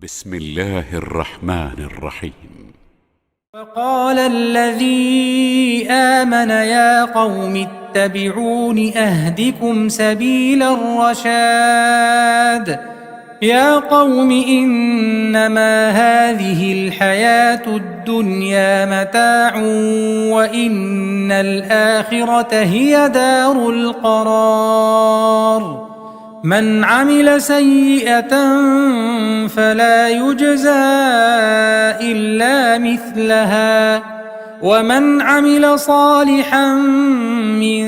بسم الله الرحمن الرحيم. فقال الذي آمن يا قوم اتبعون أهدكم سبيل الرشاد يا قوم إنما هذه الحياة الدنيا متاع وإن الآخرة هي دار القرار من عمل سيئة فلا يجزى إلا مثلها ومن عمل صالحا من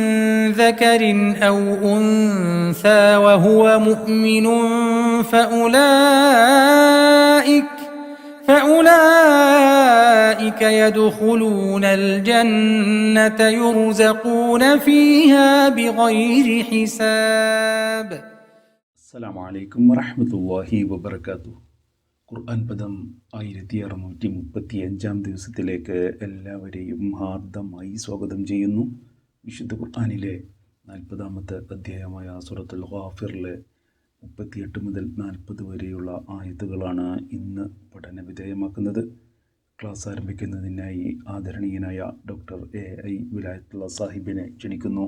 ذكر أو أنثى وهو مؤمن فأولئك يدخلون الجنة يرزقون فيها بغير حساب. അസ്സലാമു അലൈക്കും വറഹ്മത്തുള്ളാഹി വബറകാതുഹു. ഖുർആൻ പദം 1635 ദിവസത്തിലേക്ക് എല്ലാവരെയും ഹാർദമായി സ്വാഗതം ചെയ്യുന്നു. വിശുദ്ധ ഖുർആനിലെ 40-ാമത്തെ അധ്യായമായ സൂറത്തുൽ ഗാഫിറിലെ 38 മുതൽ 40 വരെയുള്ള ആയത്തുകളാണ് ഇന്ന് പഠന വിധേയമാക്കുന്നത്. ക്ലാസ് ആരംഭിക്കുന്നതിനായി ആദരണീയനായ ഡോക്ടർ AI വിലായത്തുള്ള സാഹിബിനെ ക്ഷണിക്കുന്നു.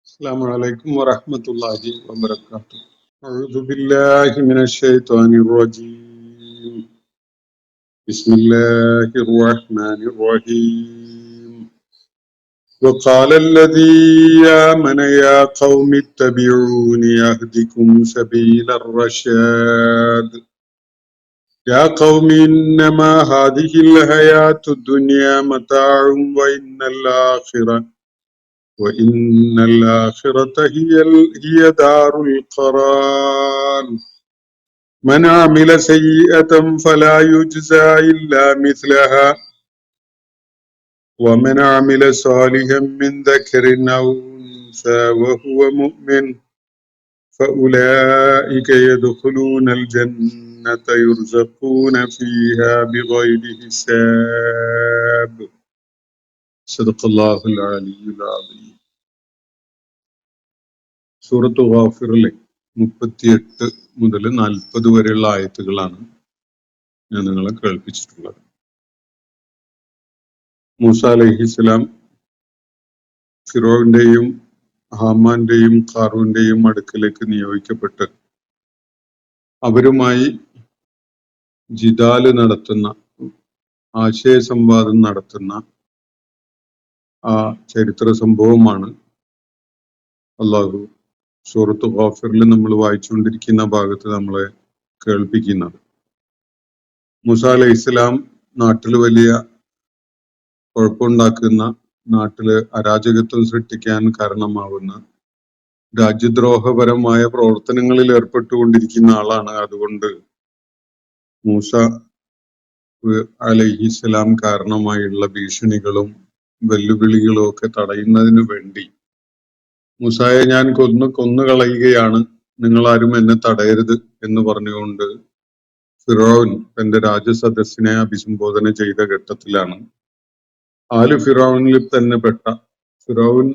അസ്സലാമു അലൈക്കും വറഹ്മത്തുള്ളാഹി വബറകാതുഹു. أعوذ بالله من الشيطان الرجيم. بسم الله الرحمن الرحيم. وقال الذي آمن يا قوم اتبعون أهدكم سبيل الرشاد يا قوم إنما هذه الحياة الدنيا متاع وإن الآخرة هي دار القرار من عمل سيئة فلا يجزى إلا مثلها ومن عمل صالحا من ذكر أو أنثى وهو مؤمن فأولئك يدخلون الجنة يرزقون فيها بغير حساب. صدق الله العلي العظيم. സൂറത്ത് ഗാഫിറിലെ 38 മുതൽ 40 വരെയുള്ള ആയത്തുകളാണ് ഞാൻ നിങ്ങളെ കേൾപ്പിച്ചിട്ടുള്ളത്. മൂസ അലൈഹിസ്സലാം ഫിറോവിന്റെയും ഹാമാന്റെയും ഖാറൂന്റെയും അടുക്കലേക്ക് നിയോഗിക്കപ്പെട്ട് അവരുമായി ജിദാല് നടത്തുന്ന, ആശയ സംവാദം നടത്തുന്ന ആ ചരിത്ര സംഭവമാണ് അള്ളാഹു സൂറത്ത് ഗാഫിറിൽ നമ്മൾ വായിച്ചുകൊണ്ടിരിക്കുന്ന ഭാഗത്ത് നമ്മളെ കേൾപ്പിക്കുന്നത്. മൂസ അലൈഹി ഇസ്ലാം നാട്ടിൽ വലിയ കുഴപ്പമുണ്ടാക്കുന്ന, നാട്ടില് അരാജകത്വം സൃഷ്ടിക്കാൻ കാരണമാവുന്ന രാജ്യദ്രോഹപരമായ പ്രവർത്തനങ്ങളിൽ ഏർപ്പെട്ടുകൊണ്ടിരിക്കുന്ന ആളാണ്. അതുകൊണ്ട് മൂസ അലൈഹി ഇസ്ലാം കാരണമായുള്ള ഭീഷണികളും വെല്ലുവിളികളും ഒക്കെ തടയുന്നതിന് വേണ്ടി മൂസായെ ഞാൻ കൊന്നുകളയുകയാണ്, നിങ്ങളാരും എന്നെ തടയരുത് എന്ന് പറഞ്ഞുകൊണ്ട് ഫിറോൻ തന്റെ രാജസദസ്സിനെ അഭിസംബോധന ചെയ്ത ഘട്ടത്തിലാണ് ആല് ഫിറോനിൽ തന്നെ പെട്ട, ഫിറോൻ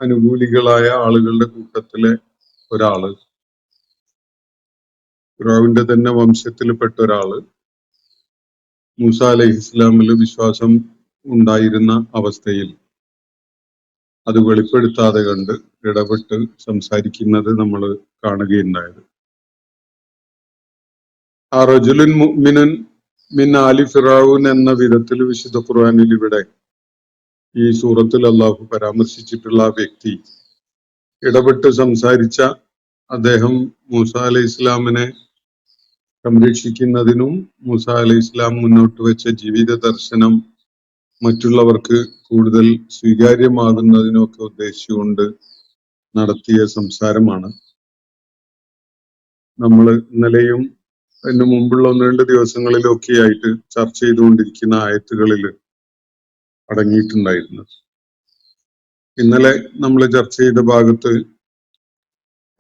അനുകൂലികളായ ആളുകളുടെ കൂട്ടത്തിലെ ഒരാള്, ഫിറോവിന്റെ തന്നെ വംശത്തിൽപ്പെട്ട ഒരാള് മൂസ അലൈഹി ഇസ്ലാമിൽ വിശ്വാസം ഉണ്ടായിരുന്ന അവസ്ഥയിൽ അത് വെളിപ്പെടുത്താതെ കണ്ട് ഇടപെട്ട് സംസാരിക്കുന്നത് നമ്മൾ കാണുകയുണ്ടായത്. ആ റജുലുൻ മുഅ്മിനുൻ മിൻ ആലി ഫിറഔൻ എന്ന വിധത്തിൽ വിശുദ്ധ ഖുർആനിൽ ഇവിടെ ഈ സൂറത്തിൽ അള്ളാഹു പരാമർശിച്ചിട്ടുള്ള ആ വ്യക്തി ഇടപെട്ട് സംസാരിച്ച അദ്ദേഹം മൂസ അലൈഹി ഇസ്ലാമിനെ സംരക്ഷിക്കുന്നതിനും മൂസ അലൈഹി ഇസ്ലാം മുന്നോട്ട് വെച്ച ജീവിത ദർശനം മറ്റുള്ളവർക്ക് കൂടുതൽ സ്വീകാര്യമാകുന്നതിനൊക്കെ ഉദ്ദേശിച്ചുകൊണ്ട് നടത്തിയ സംസാരമാണ്. നമ്മൾ ഇന്നലെയും അതിന് മുമ്പുള്ള 1-2 ദിവസങ്ങളിലൊക്കെ ആയിട്ട് ചർച്ച ചെയ്തുകൊണ്ടിരിക്കുന്ന ആയത്തുകളിൽ അടങ്ങിയിട്ടുണ്ടായിരുന്നത്. ഇന്നലെ നമ്മൾ ചർച്ച ചെയ്ത ഭാഗത്ത്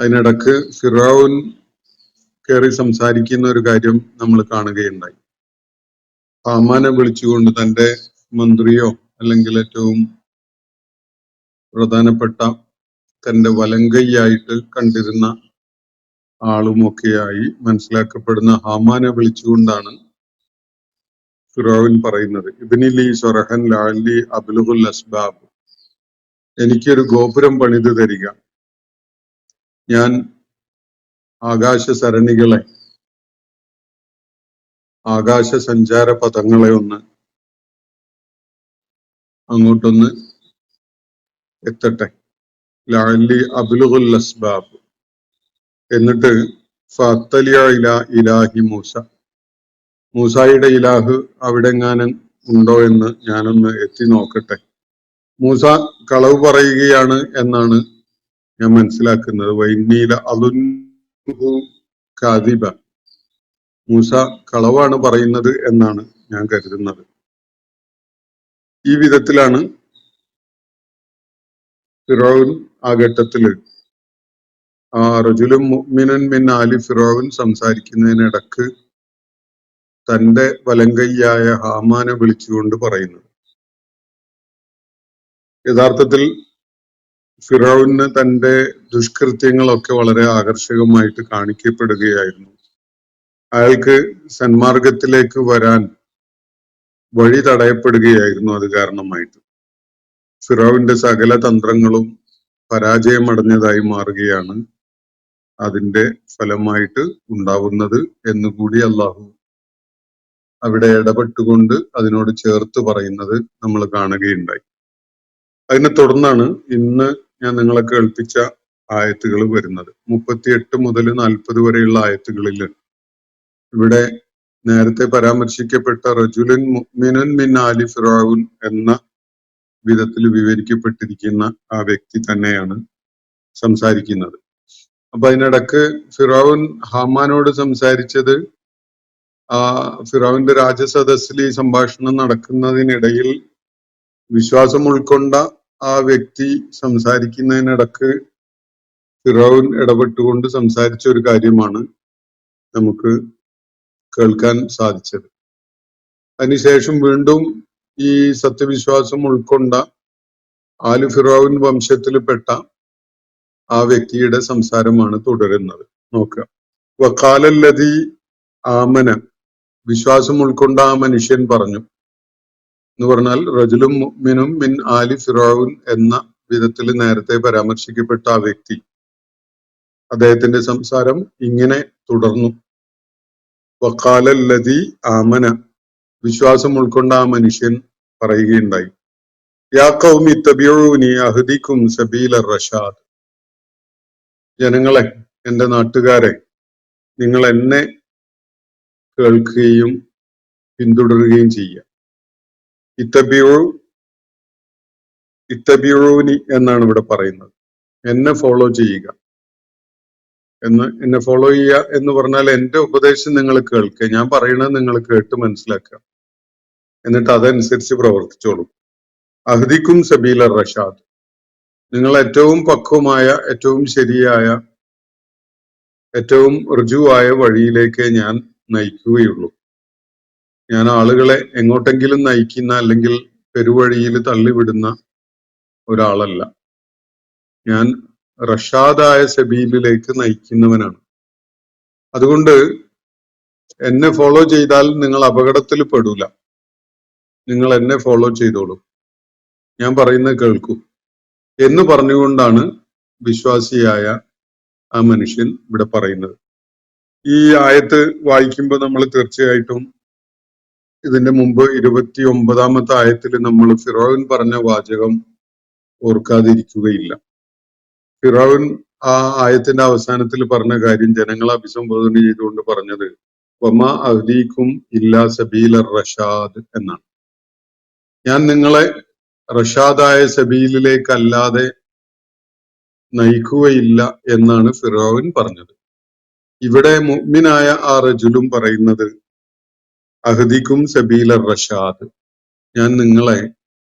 അതിനിടക്ക് ഫിറഔൻ കയറി സംസാരിക്കുന്ന ഒരു കാര്യം നമ്മൾ കാണുകയുണ്ടായി. ഹാമാനെ വിളിച്ചുകൊണ്ട് തന്റെ മന്ത്രിയോ അല്ലെങ്കിൽ ഏറ്റവും പ്രധാനപ്പെട്ട തന്റെ വലങ്കൈയായിട്ട് കണ്ടിരുന്ന ആളുമൊക്കെയായി മനസ്സിലാക്കപ്പെടുന്ന ഹാമാനെ വിളിച്ചുകൊണ്ടാണ് ഫിറഔൻ പറയുന്നത്, ഇബ്നിലി സ്വറഹൻ ലഅല്ലി അബ്ലുഗുൽ അസ്ബാബ്, എനിക്കൊരു ഗോപുരം പണിതു തരിക, ഞാൻ ആകാശ സരണികളെ, ആകാശ സഞ്ചാര പഥങ്ങളെ ഒന്ന് അങ്ങോട്ടൊന്ന് എത്തട്ടെ, ലഅല്ലി അബ്ലുഗുൽ അസ്ബാബ്, എന്നിട്ട് ഫഅത്തലിഅ ഇലാ ഇലാഹി മൂസ, മൂസായുടെ ഇലാഹ് അവിടെ എങ്ങാനും ഉണ്ടോ എന്ന് ഞാനൊന്ന് എത്തി നോക്കട്ടെ. മൂസ കളവ് പറയുകയാണ് എന്നാണ് ഞാൻ മനസ്സിലാക്കുന്നത്. വൈന്നീല അലുൻഹു കാദിബ, മൂസ കളവാണ് പറയുന്നത് എന്നാണ് ഞാൻ കരുതുന്നത്. ഈ വിധത്തിലാണ് ഫിറഔൻ ആ ഘട്ടത്തില് റജുലുൻ മുഅ്മിനുൻ മിൻ ആലി ഫിറഔൻ സംസാരിക്കുന്നതിനിടക്ക് തന്റെ വലങ്കയ്യായ ഹാമാനെ വിളിച്ചുകൊണ്ട് പറയുന്നത്. യഥാർത്ഥത്തിൽ ഫിറഔന് തന്റെ ദുഷ്കൃത്യങ്ങളൊക്കെ വളരെ ആകർഷകമായിട്ട് കാണിക്കപ്പെടുകയായിരുന്നു. അയാൾക്ക് സന്മാർഗത്തിലേക്ക് വരാൻ വഴി തടയപ്പെടുകയായിരുന്നു. അത് കാരണമായിട്ട് ഫിറഔന്റെ സകല തന്ത്രങ്ങളും പരാജയമടഞ്ഞതായി മാറുകയാണ് അതിന്റെ ഫലമായിട്ട് ഉണ്ടാവുന്നത് എന്നുകൂടി അള്ളാഹു അവിടെ ഇടപെട്ടുകൊണ്ട് അതിനോട് ചേർത്ത് പറയുന്നത് നമ്മൾ കാണുകയുണ്ടായി. അതിനെ തുടർന്നാണ് ഇന്ന് ഞാൻ നിങ്ങളെ കേൾപ്പിച്ച ആയത്തുകൾ വരുന്നത്. 38 മുതൽ 40 വരെയുള്ള ആയത്തുകളിൽ ഇവിടെ നേരത്തെ പരാമർശിക്കപ്പെട്ട റജുലുൻ മുഅ്മിനുൻ മിൻ ആലി ഫിറഔൻ എന്ന വിധത്തിൽ വിവരിക്കപ്പെട്ടിരിക്കുന്ന ആ വ്യക്തി തന്നെയാണ് സംസാരിക്കുന്നത്. അപ്പൊ അതിനിടക്ക് ഫിറഔൻ ഹാമാനോട് സംസാരിച്ചത് ഫിറഔന്റെ രാജസദസ്സിൽ ഈ സംഭാഷണം നടക്കുന്നതിനിടയിൽ വിശ്വാസം ഉൾക്കൊണ്ട ആ വ്യക്തി സംസാരിക്കുന്നതിനിടക്ക് ഫിറഔൻ ഇടപെട്ടുകൊണ്ട് സംസാരിച്ച ഒരു കാര്യമാണ് നമുക്ക് കേൾക്കാൻ സാധിച്ചത്. അതിനുശേഷം വീണ്ടും ഈ സത്യവിശ്വാസം ഉൾക്കൊണ്ട ആലു ഫിറഔൻ വംശത്തിൽപ്പെട്ട ആ വ്യക്തിയുടെ സംസാരമാണ് തുടരുന്നത്. നോക്കുക. വഖാലല്ലദീ ആമന, വിശ്വാസം ഉൾക്കൊണ്ട ആ മനുഷ്യൻ പറഞ്ഞു എന്ന് പറഞ്ഞാൽ റജുലും മുഅ്മിനും മിൻ ആലി ഫിറഔൻ എന്ന വിധത്തിൽ നേരത്തെ പരാമർശിക്കപ്പെട്ട ആ വ്യക്തി, അദ്ദേഹത്തിന്റെ സംസാരം ഇങ്ങനെ തുടർന്നു. വഖാലല്ലദീ ആമന, വിശ്വാസം ഉൾക്കൊണ്ട ആ മനുഷ്യൻ പറയുകയുണ്ടായി, യാ ഖൗമി ഇത്തബിഊനി അഹ്ദികും സബീല റഷാദ്, ജനങ്ങളെ, എന്റെ നാട്ടുകാരെ, നിങ്ങൾ എന്നെ കേൾക്കുകയും പിന്തുടരുകയും ചെയ്യുക. ഇത്തബിഊനി എന്നാണ് ഇവിടെ പറയുന്നത്. എന്നെ ഫോളോ ചെയ്യുക എന്നെ ഫോളോ ചെയ്യുക എന്ന് പറഞ്ഞാൽ എന്റെ ഉപദേശം നിങ്ങൾ കേൾക്കുക, ഞാൻ പറയുന്നത് നിങ്ങൾ കേട്ട് മനസ്സിലാക്കുക, എന്നിട്ട് അതനുസരിച്ച് പ്രവർത്തിച്ചോളൂ. അഹ്ദിക്കും സബീല റഷാദ്, നിങ്ങൾ ഏറ്റവും പക്വമായ, ഏറ്റവും ശരിയായ, ഏറ്റവും ഋജുവായ വഴിയിലേക്ക് ഞാൻ നയിക്കുകയുള്ളൂ. ഞാൻ ആളുകളെ എങ്ങോട്ടെങ്കിലും നയിക്കുന്ന അല്ലെങ്കിൽ പെരുവഴിയിൽ തള്ളിവിടുന്ന ഒരാളല്ല. ഞാൻ റഷാദായ സബീലിലേക്ക് നയിക്കുന്നവനാണ്. അതുകൊണ്ട് എന്നെ ഫോളോ ചെയ്താൽ നിങ്ങൾ അപകടത്തിൽ പെടൂല. നിങ്ങൾ എന്നെ ഫോളോ ചെയ്തോളൂ, ഞാൻ പറയുന്നത് കേൾക്കൂ എന്ന് പറഞ്ഞുകൊണ്ടാണ് വിശ്വാസിയായ ആ മനുഷ്യൻ ഇവിടെ പറയുന്നത്. ഈ ആയത്ത് വായിക്കുമ്പോൾ നമ്മൾ തീർച്ചയായിട്ടും ഇതിന്റെ മുമ്പ് 29-ാമത്തെ ആയത്തിൽ നമ്മൾ ഫിറഔൻ പറഞ്ഞ വാചകം ഓർക്കാതിരിക്കുകയില്ല. ഫിറഔൻ ആ ആയത്തിന്റെ അവസാനത്തിൽ പറഞ്ഞ കാര്യം ജനങ്ങളെ അഭിസംബോധന ചെയ്തുകൊണ്ട് പറഞ്ഞത് വമാ അഹ്ദീകും ഇല്ലാ സബീല റഷാദ് എന്നാണ്. ഞാൻ നിങ്ങളെ റഷാദായ സബീലിലേക്കല്ലാതെ നയിക്കുകയില്ല എന്നാണ് ഫിറഔൻ പറഞ്ഞത്. ഇവിടെ മുഅ്മിനായ ആ റജുലും പറയുന്നത് അഹ്ദിക്കും സബീല റഷാദ്, ഞാൻ നിങ്ങളെ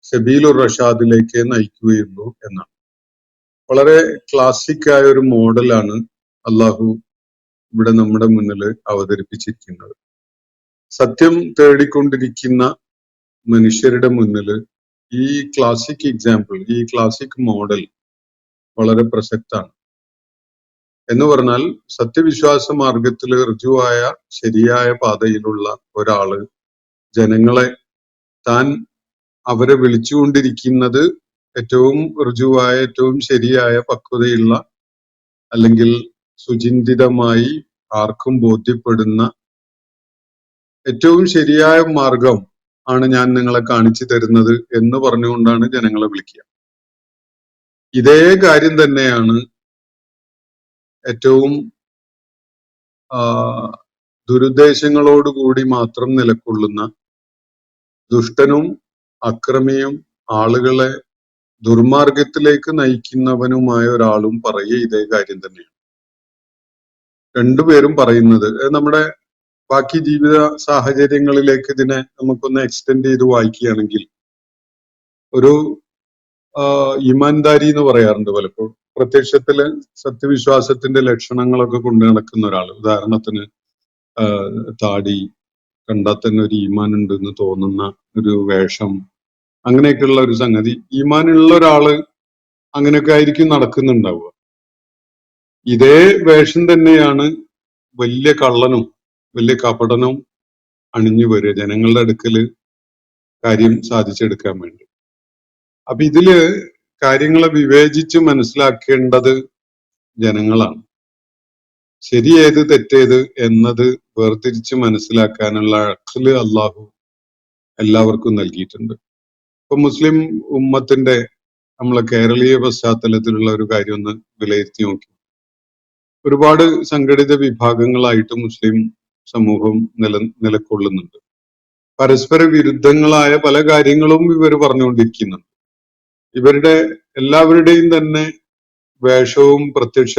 സബീലുർ റഷാദിലേക്ക് നയിക്കുകയുള്ളൂ എന്നാണ്. വളരെ ക്ലാസിക് ആയ ഒരു മോഡലാണ് അള്ളാഹു ഇവിടെ നമ്മുടെ മുന്നിൽ അവതരിപ്പിച്ചിരിക്കുന്നത്. സത്യം തേടിക്കൊണ്ടിരിക്കുന്ന മനുഷ്യരുടെ മുന്നിൽ ഈ ക്ലാസിക് എക്സാമ്പിൾ, ഈ ക്ലാസിക് മോഡൽ വളരെ പ്രസക്താണ്. എന്ന് പറഞ്ഞാൽ സത്യവിശ്വാസ മാർഗത്തിൽ ഋജുവായ ശരിയായ പാതയിലുള്ള ഒരാള് ജനങ്ങളെ താൻ അവരെ വിളിച്ചുകൊണ്ടിരിക്കുന്നത് ഏറ്റവും ഋജുവായ ഏറ്റവും ശരിയായ പക്വതയുള്ള അല്ലെങ്കിൽ സുചിന്തിതമായി ആർക്കും ബോധ്യപ്പെടുന്ന ഏറ്റവും ശരിയായ മാർഗം ആണ് ഞാൻ നിങ്ങളെ കാണിച്ചു തരുന്നത് എന്ന് പറഞ്ഞുകൊണ്ടാണ് ജനങ്ങളെ വിളിക്കുക. ഇതേ കാര്യം തന്നെയാണ് ഏറ്റവും ദുരുദ്ദേശങ്ങളോടുകൂടി മാത്രം നിലകൊള്ളുന്ന ദുഷ്ടനും അക്രമിയും ആളുകളെ ദുർമാർഗത്തിലേക്ക് നയിക്കുന്നവനുമായ ഒരാളും പറയുക ഇതേ കാര്യം തന്നെയാണ്. രണ്ടുപേരും പറയുന്നത് നമ്മുടെ ബാക്കി ജീവിത സാഹചര്യങ്ങളിലേക്ക് ഇതിനെ നമുക്കൊന്ന് എക്സ്റ്റെൻഡ് ചെയ്ത് വായിക്കുകയാണെങ്കിൽ ഒരു ഈമാൻദാരി എന്ന് പറയാറുണ്ട് പലപ്പോഴും. പ്രത്യക്ഷത്തില് സത്യവിശ്വാസത്തിന്റെ ലക്ഷണങ്ങളൊക്കെ കൊണ്ടു നടക്കുന്ന ഒരാൾ, ഉദാഹരണത്തിന് താടി കണ്ടാൽ തന്നെ ഒരു ഈമാൻ ഉണ്ട് എന്ന് തോന്നുന്ന ഒരു വേഷം, അങ്ങനെയൊക്കെയുള്ള ഒരു സംഗതി. ഈമാനുള്ള ഒരാള് അങ്ങനെയൊക്കെ ആയിരിക്കും നടക്കുന്നുണ്ടാവുക. ഇതേ വേഷം തന്നെയാണ് വലിയ കള്ളനും വലിയ കപടനും അണിഞ്ഞു വരിക ജനങ്ങളുടെ അടുക്കല് കാര്യം സാധിച്ചെടുക്കാൻ വേണ്ടി. അപ്പൊ ഇതില് കാര്യങ്ങളെ വിവേചിച്ച് മനസ്സിലാക്കേണ്ടത് ജനങ്ങളാണ്. ശരിയേത് തെറ്റേത് എന്നത് വേർതിരിച്ച് മനസ്സിലാക്കാനുള്ള അഖ്ല് അള്ളാഹു എല്ലാവർക്കും നൽകിയിട്ടുണ്ട്. ഇപ്പൊ മുസ്ലിം ഉമ്മത്തിന്റെ നമ്മളെ കേരളീയ പശ്ചാത്തലത്തിലുള്ള ഒരു കാര്യം ഒന്ന് വിലയിരുത്തി നോക്കി. ഒരുപാട് സംഘടിത വിഭാഗങ്ങളായിട്ട് മുസ്ലിം സമൂഹം നിലകൊള്ളുന്നുണ്ട്. പരസ്പര വിരുദ്ധങ്ങളായ പല കാര്യങ്ങളും ഇവർ പറഞ്ഞുകൊണ്ടിരിക്കുന്നുണ്ട്. ഇവരുടെ എല്ലാവരുടെയും തന്നെ വേഷവും പ്രത്യക്ഷ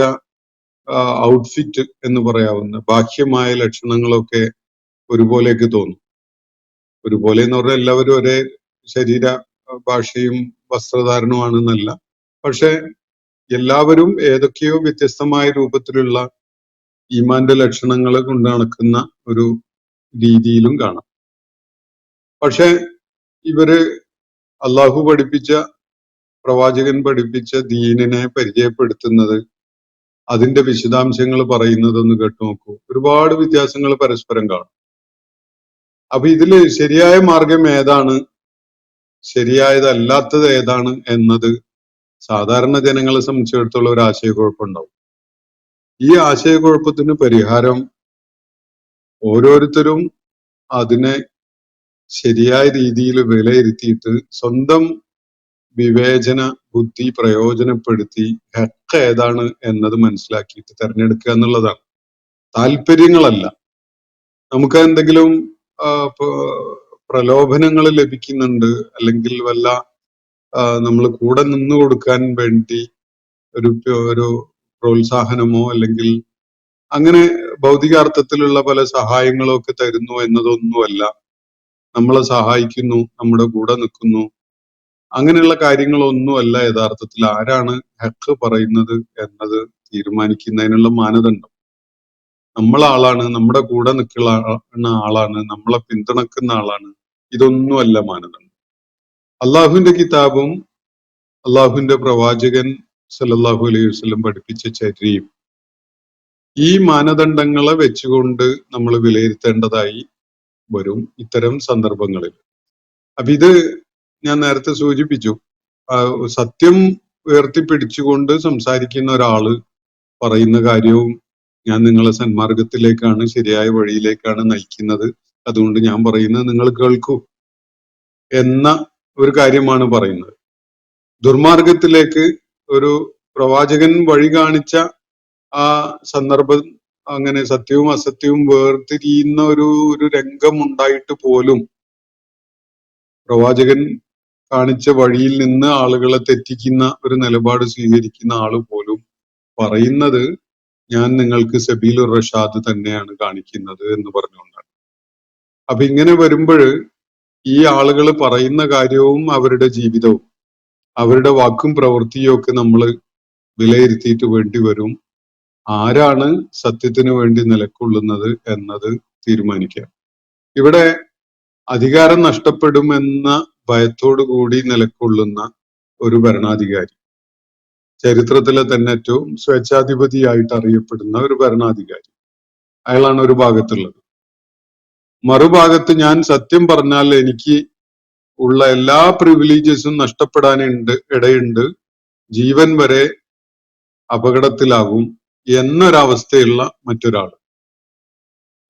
ഔട്ട്ഫിറ്റ് എന്ന് പറയാവുന്ന ബാഹ്യമായ ലക്ഷണങ്ങളൊക്കെ ഒരുപോലെയൊക്കെ തോന്നും. ഒരുപോലെ എന്ന് പറഞ്ഞാൽ എല്ലാവരും ഒരേ ശരീര ഭാഷയും വസ്ത്രധാരണവുമാണെന്നല്ല, പക്ഷെ എല്ലാവരും ഏതൊക്കെയോ വ്യത്യസ്തമായ രൂപത്തിലുള്ള ഈമാന്റെ ലക്ഷണങ്ങൾ കൊണ്ട് നടക്കുന്ന ഒരു രീതിയിലും കാണാം. പക്ഷെ ഇവര് അള്ളാഹു പഠിപ്പിച്ച പ്രവാചകൻ പഠിപ്പിച്ച ദീനിനെ പരിചയപ്പെടുത്തുന്നത്, അതിന്റെ വിശദാംശങ്ങൾ പറയുന്നതൊന്ന് കേട്ടു നോക്കൂ. ഒരുപാട് വ്യത്യാസങ്ങൾ പരസ്പരം കാണും. അപ്പൊ ഇതില് ശരിയായ മാർഗം ഏതാണ്, ശരിയായതല്ലാത്തത് ഏതാണ് എന്നത് സാധാരണ ജനങ്ങളെ സംബന്ധിച്ചിടത്തോളം ഒരു ആശയക്കുഴപ്പമുണ്ടാവും. ഈ ആശയക്കുഴപ്പത്തിന് പരിഹാരം ഓരോരുത്തരും അതിനെ ശരിയായ രീതിയിൽ വിലയിരുത്തിയിട്ട് സ്വന്തം വിവേചന ബുദ്ധി പ്രയോജനപ്പെടുത്തി ഹക്ക് ഏതാണ് എന്നത് മനസ്സിലാക്കിയിട്ട് തെരഞ്ഞെടുക്കുക എന്നുള്ളതാണ്. താല്പര്യങ്ങളല്ല. നമുക്ക് എന്തെങ്കിലും പ്രലോഭനങ്ങൾ ലഭിക്കുന്നുണ്ട്, അല്ലെങ്കിൽ വല്ല നമ്മൾ കൂടെ നിന്നു കൊടുക്കാൻ വേണ്ടി ഒരു പ്രോത്സാഹനമോ അല്ലെങ്കിൽ അങ്ങനെ ഭൗതികാർത്ഥത്തിലുള്ള പല സഹായങ്ങളോ ഒക്കെ തരുന്നു എന്നതൊന്നുമല്ല. നമ്മളെ സഹായിക്കുന്നു, നമ്മുടെ കൂടെ നിൽക്കുന്നു, അങ്ങനെയുള്ള കാര്യങ്ങളൊന്നുമല്ല യഥാർത്ഥത്തിൽ ആരാണ് ഹക്ക് പറയുന്നത് എന്നത് തീരുമാനിക്കുന്നതിനുള്ള മാനദണ്ഡം. നമ്മളാളാണ്, നമ്മുടെ കൂടെ നിൽക്കുന്ന ആളാണ്, നമ്മളെ പിന്തുണക്കുന്ന ആളാണ്. ഇതൊന്നുമല്ല മാനദണ്ഡം. അള്ളാഹുവിന്റെ കിതാബും അള്ളാഹുവിന്റെ പ്രവാചകൻ സല്ലല്ലാഹു അലൈഹി വസല്ലം പഠിപ്പിച്ച ചര്യയും ഈ മാനദണ്ഡങ്ങളെ വെച്ചുകൊണ്ട് നമ്മൾ വിലയിരുത്തേണ്ടതായി വരും ഇത്തരം സന്ദർഭങ്ങളിൽ. അപ്പൊ ഇത് ഞാൻ നേരത്തെ സൂചിപ്പിച്ചു, സത്യം ഉയർത്തിപ്പിടിച്ചുകൊണ്ട് സംസാരിക്കുന്ന ഒരാള് പറയുന്ന കാര്യവും ഞാൻ നിങ്ങളെ സന്മാർഗത്തിലേക്കാണ്, ശരിയായ വഴിയിലേക്കാണ് നയിക്കുന്നത്, അതുകൊണ്ട് ഞാൻ പറയുന്നത് നിങ്ങൾ കേൾക്കൂ എന്ന ഒരു കാര്യമാണ് പറയുന്നത്. ദുർമാർഗത്തിലേക്ക് ഒരു പ്രവാചകൻ വഴി കാണിച്ച ആ സന്ദർഭം, അങ്ങനെ സത്യവും അസത്യവും വേർതിരിയുന്ന ഒരു രംഗം ഉണ്ടായിട്ട് പോലും പ്രവാചകൻ കാണിച്ച വഴിയിൽ നിന്ന് ആളുകളെ തെറ്റിക്കുന്ന ഒരു നിലപാട് സ്വീകരിക്കുന്ന ആള് പോലും പറയുന്നത് ഞാൻ നിങ്ങൾക്ക് സബീലുർ റഷാദ് തന്നെയാണ് കാണിക്കുന്നത് എന്ന് പറഞ്ഞുകൊണ്ടാണ്. അപ്പൊ ഇങ്ങനെ വരുമ്പോൾ ഈ ആളുകൾ പറയുന്ന കാര്യവും അവരുടെ ജീവിതവും അവരുടെ വാക്കും പ്രവൃത്തിയും ഒക്കെ നമ്മൾ വിലയിരുത്തിയിട്ട് വേണ്ടി വരും ആരാണ് സത്യത്തിന് വേണ്ടി നിലകൊള്ളുന്നത് എന്നത് തീരുമാനിക്കുക. ഇവിടെ അധികാരം നഷ്ടപ്പെടുമെന്ന ഭയത്തോടു കൂടി നിലകൊള്ളുന്ന ഒരു ഭരണാധികാരി ചരിത്രത്തിലെ തന്നെ ഏറ്റവും സ്വേച്ഛാധിപതിയായിട്ട് അറിയപ്പെടുന്ന ഒരു ഭരണാധികാരി. അയാളാണ് ഒരു ഭാഗത്തുള്ളത്. മറുഭാഗത്ത് ഞാൻ സത്യം പറഞ്ഞാൽ എനിക്ക് ഉള്ള എല്ലാ പ്രിവിലേജസും നഷ്ടപ്പെടാനുണ്ട് ഇടയുണ്ട്, ജീവൻ വരെ അപകടത്തിലാകും എന്നൊരവസ്ഥയുള്ള മറ്റൊരാൾ.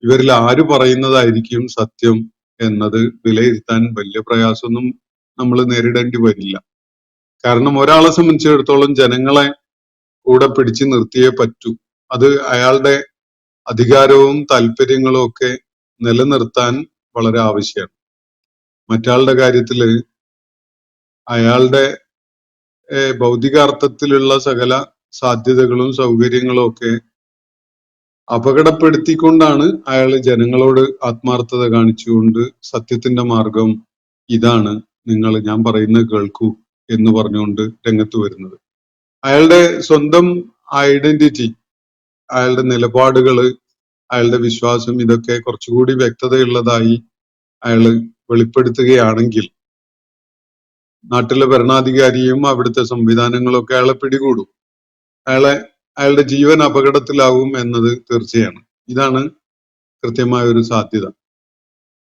ഇവരിൽ ആര് പറയുന്നതായിരിക്കും സത്യം എന്നത് വിലയിരുത്താൻ വലിയ പ്രയാസമൊന്നും നമ്മൾ നേരിടേണ്ടി വരില്ല. കാരണം ഒരാളെ സംബന്ധിച്ചിടത്തോളം ജനങ്ങളെ കൂടെ പിടിച്ചു നിർത്തിയേ പറ്റൂ. അത് അയാളുടെ അധികാരവും താല്പര്യങ്ങളും ഒക്കെ നിലനിർത്താൻ വളരെ ആവശ്യമാണ്. മറ്റാളുടെ കാര്യത്തില് അയാളുടെ ഭൗതികാർത്ഥത്തിലുള്ള സകല സാധ്യതകളും സൗകര്യങ്ങളും ഒക്കെ അപകടപ്പെടുത്തിക്കൊണ്ടാണ് അയാൾ ജനങ്ങളോട് ആത്മാർത്ഥത കാണിച്ചുകൊണ്ട് സത്യത്തിന്റെ മാർഗം ഇതാണ്, നിങ്ങൾ ഞാൻ പറയുന്നത് കേൾക്കൂ എന്ന് പറഞ്ഞുകൊണ്ട് രംഗത്ത് വരുന്നത്. അയാളുടെ സ്വന്തം ഐഡന്റിറ്റി, അയാളുടെ നിലപാടുകള്, അയാളുടെ വിശ്വാസം ഇതൊക്കെ കുറച്ചുകൂടി വ്യക്തതയുള്ളതായി അയാള് വെളിപ്പെടുത്തുകയാണെങ്കിൽ നാട്ടിലെ ഭരണാധികാരിയും അവിടുത്തെ സംവിധാനങ്ങളൊക്കെ അയാളെ പിടികൂടും. അയാളുടെ ജീവൻ അപകടത്തിലാവും എന്നത് തീർച്ചയാണ്. ഇതാണ് കൃത്യമായ ഒരു സാധ്യത.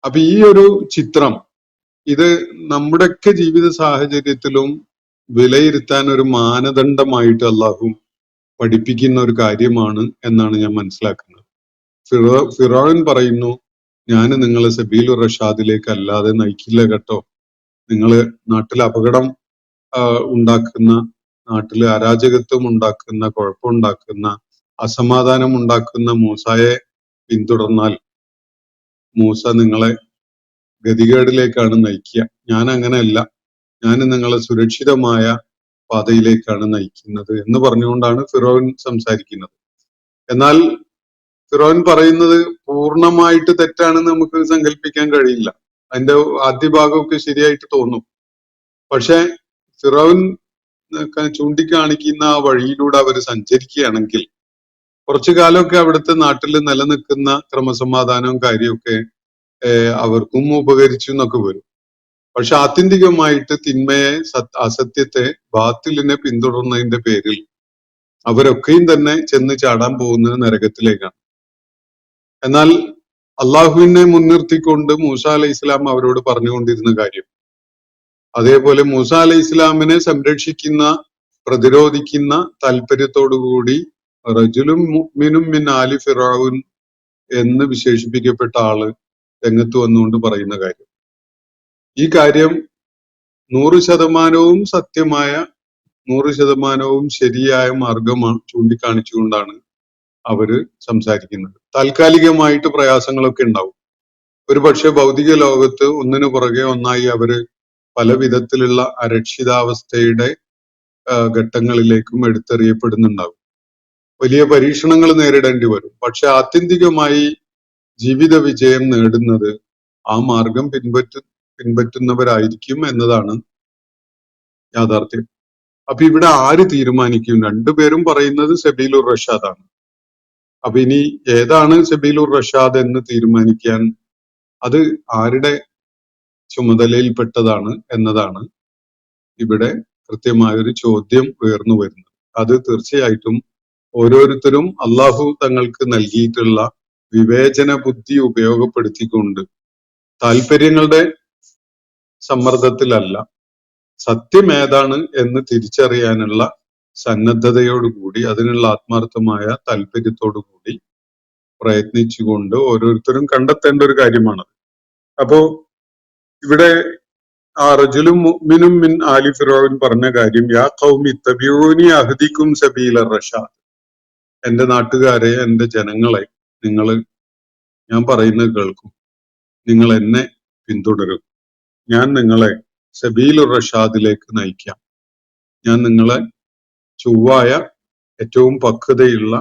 അപ്പൊ ഈ ഒരു ചിത്രം ഇത് നമ്മുടെയൊക്കെ ജീവിത സാഹചര്യത്തിലും വിലയിരുത്താൻ ഒരു മാനദണ്ഡമായിട്ട് അള്ളാഹു പഠിപ്പിക്കുന്ന ഒരു കാര്യമാണ് എന്നാണ് ഞാൻ മനസ്സിലാക്കുന്നത്. ഫിറോൻ പറയുന്നു, ഞാൻ നിങ്ങളെ സബീലുർ റഷാദിലേക്ക് അല്ലാതെ നയിക്കില്ല കേട്ടോ. നിങ്ങള് നാട്ടിൽ അപകടം ഉണ്ടാക്കുന്ന, നാട്ടില് അരാജകത്വം ഉണ്ടാക്കുന്ന, കുഴപ്പമുണ്ടാക്കുന്ന, അസമാധാനം ഉണ്ടാക്കുന്ന മൂസായെ പിന്തുടർന്നാൽ മൂസ നിങ്ങളെ ഗതികേടിലേക്കാണ് നയിക്കുക. ഞാൻ അങ്ങനെയല്ല, ഞാൻ നിങ്ങളെ സുരക്ഷിതമായ പാതയിലേക്കാണ് നയിക്കുന്നത് എന്ന് പറഞ്ഞുകൊണ്ടാണ് ഫിറോൻ സംസാരിക്കുന്നത്. എന്നാൽ ഫിറോൻ പറയുന്നത് പൂർണ്ണമായിട്ട് തെറ്റാണെന്ന് നമുക്ക് സങ്കല്പിക്കാൻ കഴിയില്ല. അതിന്റെ ആദ്യ ഭാഗമൊക്കെ ശരിയായിട്ട് തോന്നും. പക്ഷെ ഫിറോൻ ചൂണ്ടിക്കാണിക്കുന്ന ആ വഴിയിലൂടെ അവർ സഞ്ചരിക്കുകയാണെങ്കിൽ കുറച്ചു കാലമൊക്കെ അവിടുത്തെ നാട്ടിൽ നിലനിൽക്കുന്ന ക്രമസമാധാനവും കാര്യമൊക്കെ അവർക്കും ഉപകരിച്ചു എന്നൊക്കെ വരും. പക്ഷെ ആത്യന്തികമായിട്ട് തിന്മയെ, അസത്യത്തെ, ബാത്തിലിനെ പിന്തുടർന്നതിന്റെ പേരിൽ അവരൊക്കെയും തന്നെ ചെന്ന് ചാടാൻ പോകുന്നത് നരകത്തിലേക്കാണ്. എന്നാൽ അള്ളാഹുവിനെ മുൻനിർത്തിക്കൊണ്ട് മൂസ അലൈഹി ഇസ്ലാം അവരോട് പറഞ്ഞുകൊണ്ടിരുന്ന കാര്യം, അതേപോലെ മൂസ അലൈഹി ഇസ്ലാമിനെ സംരക്ഷിക്കുന്ന, പ്രതിരോധിക്കുന്ന താല്പര്യത്തോടുകൂടി റജുലും മുഅ്മിനും മിൻ ആലി ഫിറഔൻ എന്ന് വിശേഷിപ്പിക്കപ്പെട്ട ആള് രംഗത്ത് വന്നുകൊണ്ട് പറയുന്ന കാര്യം, ഈ കാര്യം 100% സത്യമായ, 100% ശരിയായ മാർഗമാണ് ചൂണ്ടിക്കാണിച്ചുകൊണ്ടാണ് അവര് സംസാരിക്കുന്നത്. താൽക്കാലികമായിട്ട് പ്രയാസങ്ങളൊക്കെ ഉണ്ടാവും. ഒരു പക്ഷെ ഭൗതിക ലോകത്ത് ഒന്നിനു പുറകെ ഒന്നായി അവര് പല വിധത്തിലുള്ള അരക്ഷിതാവസ്ഥയുടെ ഘട്ടങ്ങളിലേക്കും എടുത്തെറിയപ്പെടുന്നുണ്ടാവും. വലിയ പരീക്ഷണങ്ങൾ നേരിടേണ്ടി വരും. പക്ഷെ ആത്യന്തികമായി ജീവിത വിജയം നേടുന്നത് ആ മാർഗം പിൻപറ്റുന്നവരായിരിക്കും എന്നതാണ് യാഥാർത്ഥ്യം. അപ്പൊ ഇവിടെ ആര് തീരുമാനിക്കും? രണ്ടുപേരും പറയുന്നത് സബീലുർ റഷാദാണ്. അപ്പൊ ഇനി ഏതാണ് സബീലുർ റഷാദ് എന്ന് തീരുമാനിക്കാൻ അത് ആരുടെ ചുമതലയിൽപ്പെട്ടതാണ് എന്നതാണ് ഇവിടെ കൃത്യമായൊരു ചോദ്യം ഉയർന്നു വരുന്നത്. അത് തീർച്ചയായിട്ടും ഓരോരുത്തരും അള്ളാഹു തങ്ങൾക്ക് നൽകിയിട്ടുള്ള വിവേചന ബുദ്ധി ഉപയോഗപ്പെടുത്തിക്കൊണ്ട് താല്പര്യങ്ങളുടെ സമ്മർദ്ദത്തിലല്ല, സത്യം ഏതാണ് എന്ന് തിരിച്ചറിയാനുള്ള സന്നദ്ധതയോടുകൂടി, അതിനുള്ള ആത്മാർത്ഥമായ താല്പര്യത്തോടുകൂടി പ്രയത്നിച്ചുകൊണ്ട് ഓരോരുത്തരും കണ്ടെത്തേണ്ട ഒരു കാര്യമാണ്. അപ്പോ ഇവിടെ ആ റജുലും മുഅ്മിനും മിൻ ആലി ഫിറഔൻ പറഞ്ഞ കാര്യം, യാ ഖൗമി ഇത്തബിഊനി അഹ്ദികും സബീലർ റഷാദ്, എന്റെ നാട്ടുകാരെ, എന്റെ ജനങ്ങളെ, ഞാൻ പറയുന്നത് കേൾക്കും, നിങ്ങൾ എന്നെ പിന്തുടരും, ഞാൻ നിങ്ങളെ സബീലുർ റഷാദിലേക്ക് നയിക്കാം, ഞാൻ നിങ്ങളെ ചൊവ്വായ, ഏറ്റവും പക്വതയുള്ള,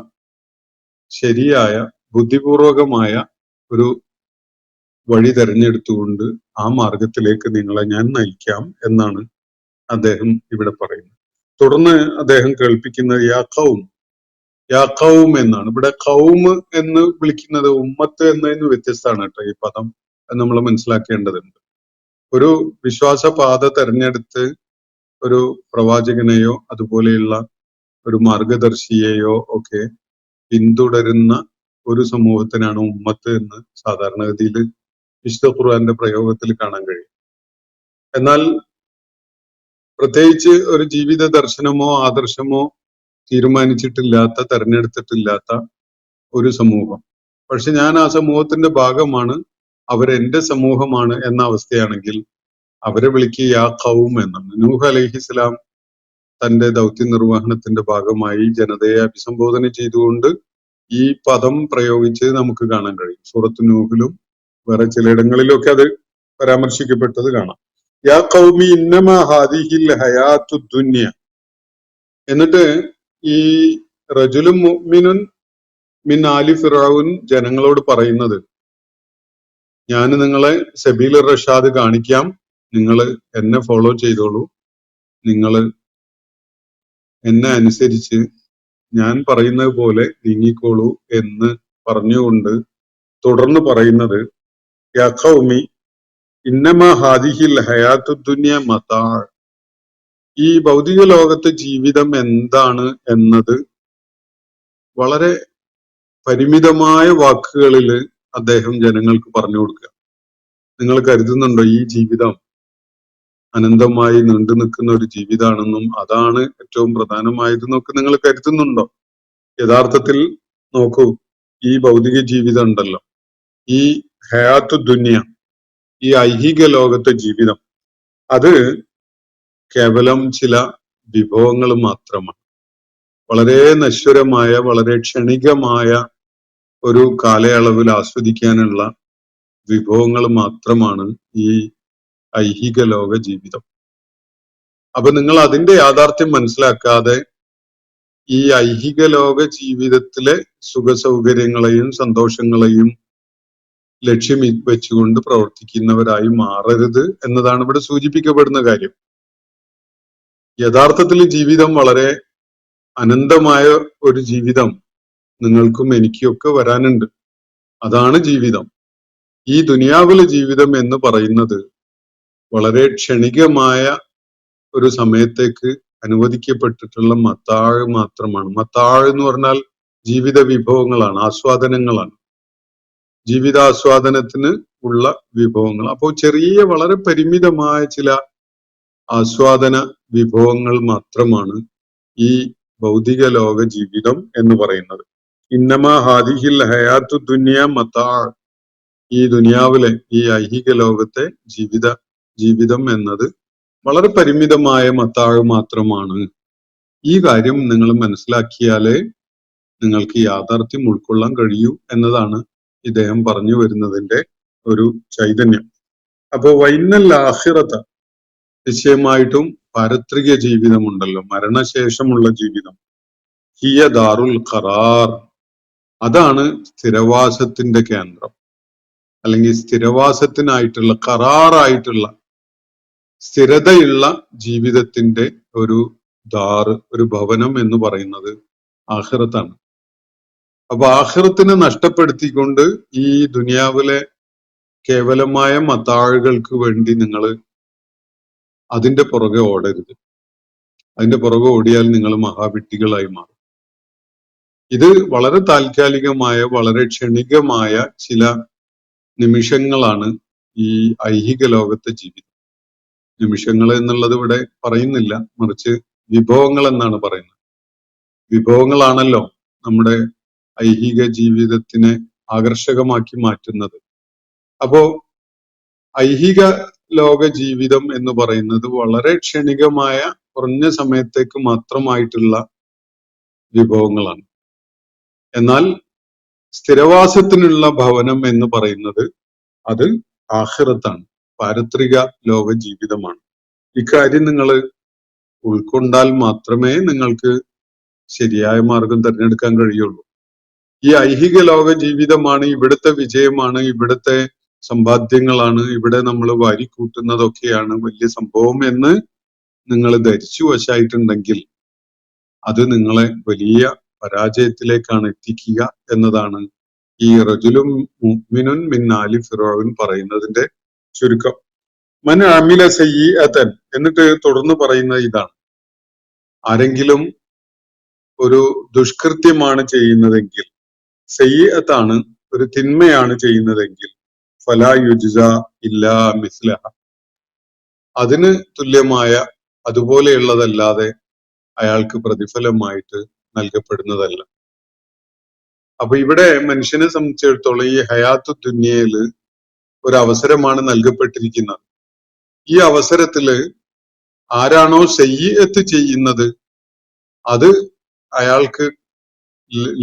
ശരിയായ, ബുദ്ധിപൂർവകമായ ഒരു വഴി തെരഞ്ഞെടുത്തുകൊണ്ട് ആ മാർഗത്തിലേക്ക് നിങ്ങളെ ഞാൻ നയിക്കാം എന്നാണ് അദ്ദേഹം ഇവിടെ പറയുന്നത്. തുടർന്ന് അദ്ദേഹം കേൾപ്പിക്കുന്നത് യാ ഖൗം എന്നാണ്. ഇവിടെ ഖൗം എന്ന് വിളിക്കുന്നത് ഉമ്മത്ത് എന്നതിന് വ്യത്യസ്തമാണ് കേട്ടോ ഈ പദം, നമ്മൾ മനസ്സിലാക്കേണ്ടതുണ്ട്. ഒരു വിശ്വാസ പാത തെരഞ്ഞെടുത്ത് ഒരു പ്രവാചകനെയോ അതുപോലെയുള്ള ഒരു മാർഗദർശിയെയോ ഒക്കെ പിന്തുടരുന്ന ഒരു സമൂഹത്തിനാണ് ഉമ്മത്ത് എന്ന് സാധാരണഗതിയിൽ വിശുദ്ധ ഖുർആന്റെ പ്രയോഗത്തിൽ കാണാൻ കഴിയും. എന്നാൽ പ്രത്യേകിച്ച് ഒരു ജീവിത ദർശനമോ ആദർശമോ തീരുമാനിച്ചിട്ടില്ലാത്ത, തെരഞ്ഞെടുത്തിട്ടില്ലാത്ത ഒരു സമൂഹം, പക്ഷെ ഞാൻ ആ സമൂഹത്തിന്റെ ഭാഗമാണ്, അവരെന്റെ സമൂഹമാണ് എന്ന അവസ്ഥയാണെങ്കിൽ അവരെ വിളിക്കുക യാ ഖൗം എന്നാണ്. നൂഹ് അലൈഹിസ്സലാം തന്റെ ദൗത്യ നിർവഹണത്തിന്റെ ഭാഗമായി ജനതയെ അഭിസംബോധന ചെയ്തുകൊണ്ട് ഈ പദം പ്രയോഗിച്ച് നമുക്ക് കാണാൻ കഴിയും. സൂറത്ത് നൂഹിലും വേറെ ചിലയിടങ്ങളിലൊക്കെ അത് പരാമർശിക്കപ്പെട്ടത് കാണാം. യാ ഖൗമി ഇന്നമാ ഹാദിഹിൽ ഹയാത്തു ദുനിയ. എന്നിട്ട് ഈ റജുലുൻ മുഅ്മിനുൻ മിൻ ആലി ഫിറഔൻ ജനങ്ങളോട് പറയുന്നത്, ഞാൻ നിങ്ങളെ സബീൽ റഷാദ് കാണിക്കാം, നിങ്ങൾ എന്നെ ഫോളോ ചെയ്തോളൂ, നിങ്ങൾ എന്നെ അനുസരിച്ച് ഞാൻ പറയുന്നത് പോലെ നീങ്ങിക്കോളൂ എന്ന് പറഞ്ഞുകൊണ്ട് തുടർന്ന് പറയുന്നത്, യാ ഖൗമി ഇന്നമാ ഹാദിഹിൽ ഹയാത്തു ദുനിയ മതാ. ഈ ഭൗതിക ലോകത്തെ ജീവിതം എന്താണ് എന്നത് വളരെ പരിമിതമായ വാക്കുകളിൽ അദ്ദേഹം ജനങ്ങൾക്ക് പറഞ്ഞു കൊടുക്കുക. നിങ്ങൾ കരുതുന്നുണ്ടോ ഈ ജീവിതം അനന്തമായി നീണ്ടു നിൽക്കുന്ന ഒരു ജീവിതമാണെന്നും അതാണ് ഏറ്റവും പ്രധാനമായതെന്നൊക്കെ നിങ്ങൾ കരുതുന്നുണ്ടോ? യഥാർത്ഥത്തിൽ നോക്കൂ, ഈ ഭൗതിക ജീവിതം ഉണ്ടല്ലോ, ഈ ഹയാത്തു ദുനിയ, ഈ ഐഹിക ലോകത്തെ ജീവിതം, അത് കേവലം ചില വിഭവങ്ങൾ മാത്രമാണ്. വളരെ നശ്വരമായ, വളരെ ക്ഷണികമായ ഒരു കാലയളവിൽ ആസ്വദിക്കാനുള്ള വിഭവങ്ങൾ മാത്രമാണ് ഈ ഐഹിക ലോക ജീവിതം. അപ്പൊ നിങ്ങൾ അതിന്റെ യാഥാർത്ഥ്യം മനസ്സിലാക്കാതെ ഈ ഐഹിക ലോക ജീവിതത്തിലെ സുഖ സൗകര്യങ്ങളെയും സന്തോഷങ്ങളെയും ലക്ഷ്യം വെച്ചുകൊണ്ട് പ്രവർത്തിക്കുന്നവരായി മാറരുത് എന്നതാണ് ഇവിടെ സൂചിപ്പിക്കപ്പെടുന്ന കാര്യം. യഥാർത്ഥത്തിൽ ജീവിതം വളരെ അനന്തമായ ഒരു ജീവിതം നിങ്ങൾക്കും എനിക്കൊക്കെ വരാനുണ്ട്. അതാണ് ജീവിതം. ഈ ദുനിയാവിലെ ജീവിതം എന്ന് പറയുന്നത് വളരെ ക്ഷണികമായ ഒരു സമയത്തേക്ക് അനുവദിക്കപ്പെട്ടിട്ടുള്ള മത്താഴ് മാത്രമാണ്. മത്താഴ് എന്ന് പറഞ്ഞാൽ ജീവിത വിഭവങ്ങളാണ്, ആസ്വാദനങ്ങളാണ്, ജീവിതാസ്വാദനത്തിന് ഉള്ള വിഭവങ്ങൾ. അപ്പോൾ ചെറിയ വളരെ പരിമിതമായ ചില ആസ്വാദന വിഭവങ്ങൾ മാത്രമാണ് ഈ ഭൗതിക ലോക ജീവിതം എന്ന് പറയുന്നത്. ഇന്നമാ ഹാദിഹിൽ ഹയാത്തു ദുനിയ മതാ. ഈ ദുനിയാവിലെ ഈ ഐഹിക ലോകത്തെ ജീവിതം എന്നത് വളരെ പരിമിതമായ മത്താഴ് മാത്രമാണ്. ഈ കാര്യം നിങ്ങൾ മനസ്സിലാക്കിയാലേ നിങ്ങൾക്ക് യാഥാർത്ഥ്യം ഉൾക്കൊള്ളാൻ കഴിയൂ എന്നതാണ് ഇദ്ദേഹം പറഞ്ഞു വരുന്നതിന്റെ ഒരു ചൈതന്യം. അപ്പോ വൈനൽ ആഖിറത, നിശ്ചയമായിട്ടും പാരത്രിക ജീവിതമുണ്ടല്ലോ, മരണശേഷമുള്ള ജീവിതം, ഹിയ ദാറുൽ ഖറാർ, അതാണ് സ്ഥിരവാസത്തിന്റെ കേന്ദ്രം, അല്ലെങ്കിൽ സ്ഥിരവാസത്തിനായിട്ടുള്ള, ഖറാറായിട്ടുള്ള, സ്ഥിരതയുള്ള ജീവിതത്തിന്റെ ഒരു ദാറ്, ഒരു ഭവനം എന്ന് പറയുന്നത് ആഖിറത്താണ്. അപ്പൊ ആഖിറത്തിനെ നഷ്ടപ്പെടുത്തിക്കൊണ്ട് ഈ ദുനിയാവിലെ കേവലമായ മത്താഴുകൾക്ക് വേണ്ടി നിങ്ങൾ അതിന്റെ പുറകെ ഓടരുത്. അതിന്റെ പുറകെ ഓടിയാൽ നിങ്ങൾ മഹാവിട്ടികളായി മാറും. ഇത് വളരെ താൽക്കാലികമായ, വളരെ ക്ഷണികമായ ചില നിമിഷങ്ങളാണ് ഈ ഐഹിക ലോകത്തെ ജീവിതം. നിമിഷങ്ങൾ എന്നുള്ളത് ഇവിടെ പറയുന്നില്ല, മറിച്ച് വിഭവങ്ങൾ എന്നാണ് പറയുന്നത്. വിഭവങ്ങളാണല്ലോ നമ്മുടെ ഐഹിക ജീവിതത്തിനെ ആകർഷകമാക്കി മാറ്റുന്നത്. അപ്പോ ഐഹിക ലോക ജീവിതം എന്ന് പറയുന്നത് വളരെ ക്ഷണികമായ, കുറഞ്ഞ സമയത്തേക്ക് മാത്രമായിട്ടുള്ള വിഭവങ്ങളാണ്. എന്നാൽ സ്ഥിരവാസത്തിനുള്ള ഭവനം എന്ന് പറയുന്നത് അത് ആഖിറത്താണ്, പാരത്രിക ലോക ജീവിതമാണ്. ഇക്കാര്യം നിങ്ങൾ ഉൾക്കൊണ്ടാൽ മാത്രമേ നിങ്ങൾക്ക് ശരിയായ മാർഗം തിരഞ്ഞെടുക്കാൻ കഴിയുള്ളൂ. ഈ ഐഹിക ലോക ജീവിതമാണ് ഇവിടുത്തെ വിജയമാണ്, ഇവിടുത്തെ സമ്പാദ്യങ്ങളാണ്, ഇവിടെ നമ്മൾ വാരിക്കൂട്ടുന്നതൊക്കെയാണ് വലിയ സംഭവം എന്ന് നിങ്ങൾ ധരിച്ചു വശായിട്ടുണ്ടെങ്കിൽ അത് നിങ്ങളെ വലിയ പരാജയത്തിലേക്കാണ് എത്തിക്കുക എന്നതാണ് ഈ റജുലും മുഅ്മിനുൻ മിൻ ആലി ഫിറഔൻ പറയുന്നതിന്റെ ചുരുക്കം. മൻ അമില സയ്യിഅതൻ, എന്നിട്ട് തുടർന്ന് പറയുന്നത് ഇതാണ്, ആരെങ്കിലും ഒരു ദുഷ്കൃത്യമാണ് ചെയ്യുന്നതെങ്കിൽ, സയ്യിഅത്താണ്, ഒരു തിന്മയാണ് ചെയ്യുന്നതെങ്കിൽ, ഫലാ യുജ്സ ഇല്ലാ മിസ്ലഹ, അതിന് തുല്യമായ അതുപോലെയുള്ളതല്ലാതെ അയാൾക്ക് പ്രതിഫലമായിട്ട് നൽകപ്പെടുന്നതല്ല. അപ്പൊ ഇവിടെ മനുഷ്യനെ സംബന്ധിച്ചിടത്തോളം ഈ ഹയാത്തു ദുനിയയില് ഒരു അവസരമാണ് നൽകപ്പെട്ടിരിക്കുന്നത്. ഈ അവസരത്തില് ആരാണോ സയ്യിഅത്ത് ചെയ്യുന്നത് അത് അയാൾക്ക്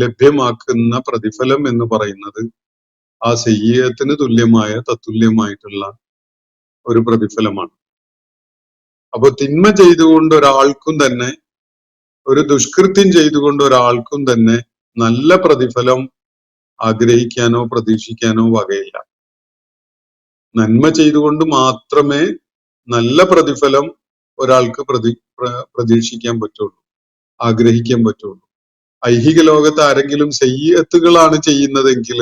ലഭ്യമാക്കുന്ന പ്രതിഫലം എന്ന് പറയുന്നത് ആ സയ്യിഅത്തിന് തുല്യമായ തത്തുല്യമായിട്ടുള്ള ഒരു പ്രതിഫലമാണ്. അപ്പൊ തിന്മ ചെയ്തുകൊണ്ട് ഒരാൾക്കും തന്നെ, ഒരു ദുഷ്കൃത്യം ചെയ്തുകൊണ്ട് ഒരാൾക്കും തന്നെ നല്ല പ്രതിഫലം ആഗ്രഹിക്കാനോ പ്രതീക്ഷിക്കാനോ വകയില്ല. നന്മ ചെയ്തുകൊണ്ട് മാത്രമേ നല്ല പ്രതിഫലം ഒരാൾക്ക് പ്രതീക്ഷിക്കാൻ പറ്റുള്ളൂ, ആഗ്രഹിക്കാൻ പറ്റുള്ളൂ. ഐഹിക ലോകത്ത് ആരെങ്കിലും സയ്യിഅത്തുകളാണ് ചെയ്യുന്നതെങ്കിൽ